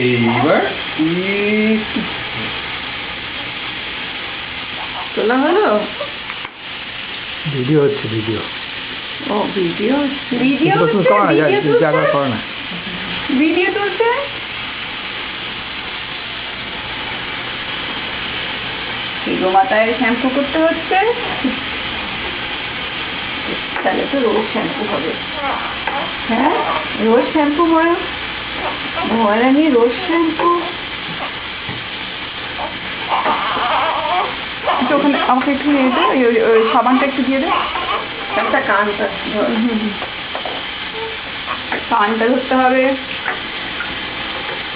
এইবার তোলা হলো? ভিডিও হচ্ছে, ভিডিও। ও ভিডিও ভিডিও করো না, ভিডিও তুলতে মাথায় শ্যাম্পু করতে হচ্ছে। তাহলে তো রোজ শ্যাম্পু হবে। হ্যাঁ, রোজ শ্যাম্পু মহারানী, রোজ শ্যাম্পু। ওখানে আমাকে একটু নিয়ে দে, ওই সাবানটা একটু দিয়ে দে। একটা কানটা ধরতে হবে।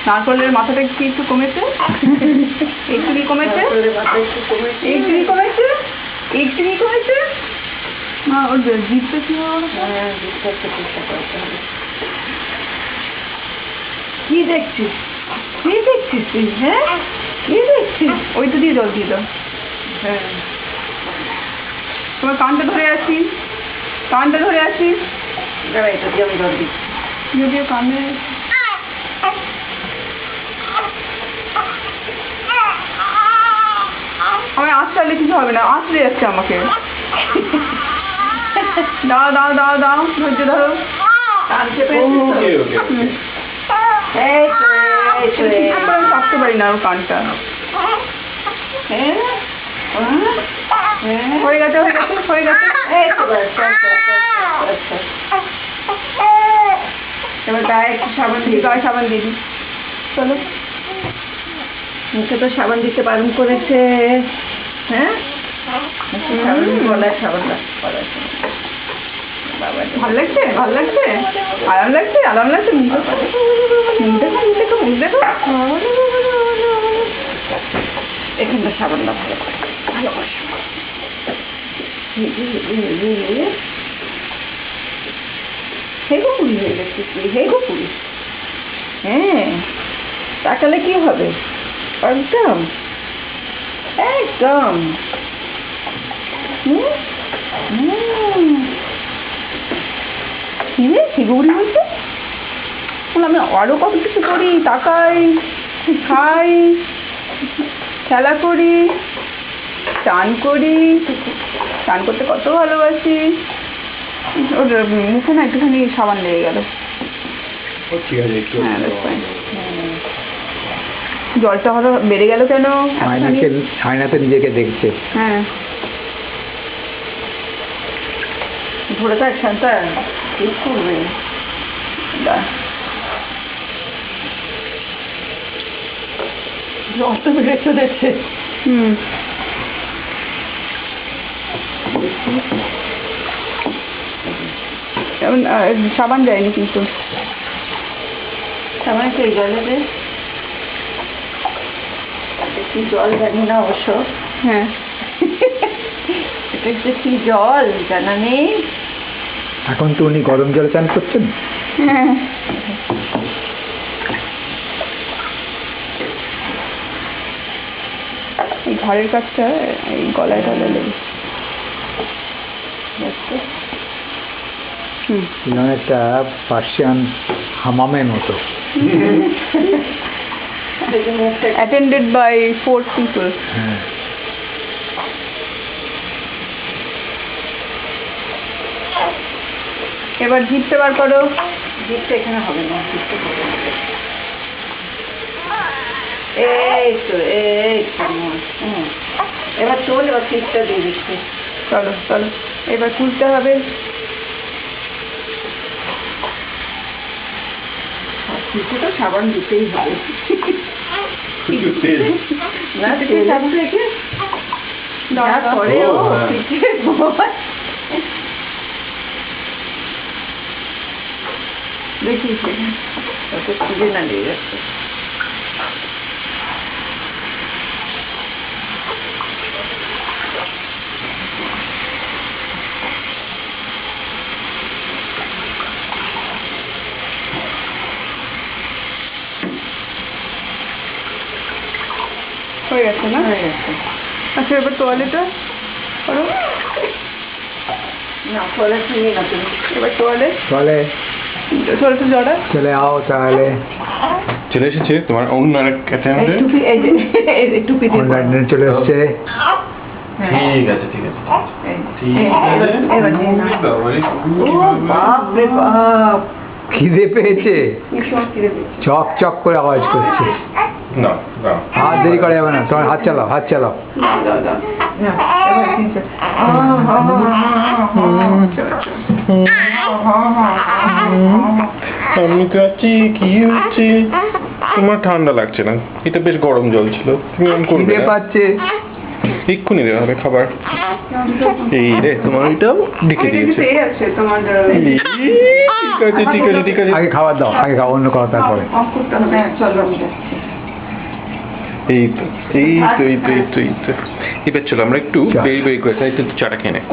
নারকলের মাথাটা কি একটু কমেছে? একটুই কমেছে, একটুই কমেছে, একটুই কমেছে। না, ওর জিভটা কি কি দেখছিস? কি দেখছিস তুই? হ্যাঁ, কি দেখছিস? ওইটা দিয়ে জল দিয়ে দাও। হ্যাঁ, তোমার কানটা ধরে আছি, কানটা ধরে আছি। এটা দিয়ে আমি জল দিই। যদিও কানে আমি আসলে কিছু হবে না, আসলে যাচ্ছে আমাকে। দাও দাও দাও দাও, ধৈর্য ধরো। থাকতে পারি না ওর কানটা। হয়ে গেছে, হয়ে গেছে, হয়ে গেছে। এবার গায়ে একটু সাবান দিয়ে, গায়ে সাবান দিয়ে দিই। চলো, মুখে তো সাবান দিতে বারণ করেছে। হ্যাঁ, গলায় সাবান ভাল লাগছে, ভাল লাগছে, আরাম লাগছে, আরাম লাগছে। মুখ দেখো, মুখ দেখো, মুখ দেখো। এখানটা সাবান দাও, ভালো করে ভালোবাসো। হে গোপুরি হয়ে গেছিস তুই, হে গোপুরি। হ্যাঁ, তাকালে কি হবে? একদম একদম। কি গৌরী বলছে? আমি আরো কত কিছু করি, তাকাই, খাই, খেলা করি, চান করি, চান করতে কত ভালোবাসি। ওর মুখে না একটুখানি সাবান লেগে গেল। হ্যাঁ, জলটা হলো বেড়ে গেল কেন? আয়নাতে নিজেকে দেখছে। হ্যাঁ, ধরে থাক শান্তা, ঠিক করবে। রক্ত বেড়ে চলেছে। এখন সাবান দেয়নি কিন্তু। সাবান তো এই জলে দে, কি জল জানি না অবশ্য। হ্যাঁ, এটা হচ্ছে কি জল জানা নেই। এখন তো উনি গরম জলে চান করছেন। হ্যাঁ, এই ঘরের কাজটা এই গলায় টলায় লেগেছে। একটা পার্সিয়ান হামামের মতো। Attended by 4 people. এবার জিপটা বার করো। জিপটা এখানে হবে না, এই তো, এই তো। এবার চল, এবার জিপটা দিয়ে দিচ্ছি। চলো চলো, এবার তুলতে হবে। পিঠে তো সাবান দিতেই হবে। না, সাবান রেখে পরেও পিঠে দেখি খুঁজে না নিয়ে যাচ্ছে। হয়ে গেছে না? হয়ে গেছে। আচ্ছা, এবার তোয়ালেটা করো না, তোয়ালে নিয়ে না তুমি। এবার তোয়ালে চলো একটু জড়া চলে আও তাহলে। চলে এসেছে তোমার অন্য আরেক অ্যাটেম্পটে। টুপি এই যে এই যে টুপি দিয়ে অনলাইনে চলে এসছে। ঠিক আছে ঠিক আছে ঠিক আছে। এবার দিয়ে নাও। বাবারে, ও বাপ রে বাপ, খিদে পেয়েছে, ভীষণ খিদে পেয়েছে। চক চক করে আওয়াজ করছে। না না হাত দেরি করে যাবে না, তোমার হাত চালাও, হাত চালাও। দাও, দাও, দাও। না, এবার দিচ্ছে। আমি কাছে কি হচ্ছে? তোমার ঠান্ডা লাগছে না, এটা বেশ গরম জল ছিল, তুমি এমন করবে খিদে না। পাচ্ছে। এক্ষুনি দেওয়া হবে খাবার। এই রে তোমার ওইটাও ডেকে এটা দিয়েছে। কিন্তু এই আছে তোমার ঠিক আছে ঠিক আছে ঠিক আছে। আগে খাবার দাও, আগে খাও, অন্য খাওয়া তারপরে। অফ করতে হবে। হ্যাঁ, চলো আমি যাচ্ছি। এই তো এই তো এই তো এই তো এই তো। এবার চলো আমরা একটু বেরি বেরি করে একটু চাটা খেয়ে নেই।